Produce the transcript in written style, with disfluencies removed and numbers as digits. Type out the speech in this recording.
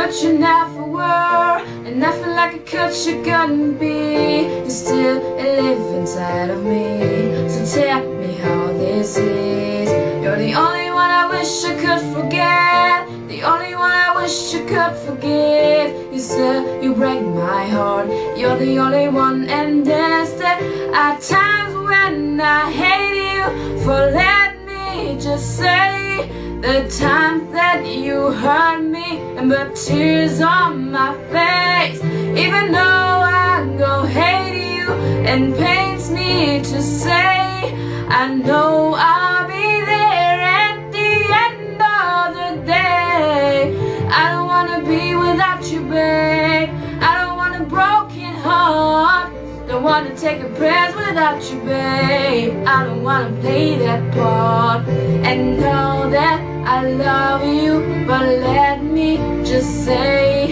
but you never were. And I feel like you couldn't be. You still live inside of me. So tell me how this is. You're the only one I wish I could forget, the only one I wish you could forgive. You said you break my heart, you're the only one. And there's there are times when I hate you for letting me just say the times that you hurt me and put tears on my face. Even though I go hate you and pains me to say, I know I'll be there at the end of the day. I don't wanna be without you, babe. I don't want a broken heart. Don't wanna take a breath without you, babe. I don't wanna play that part and know that I love you, but let me just say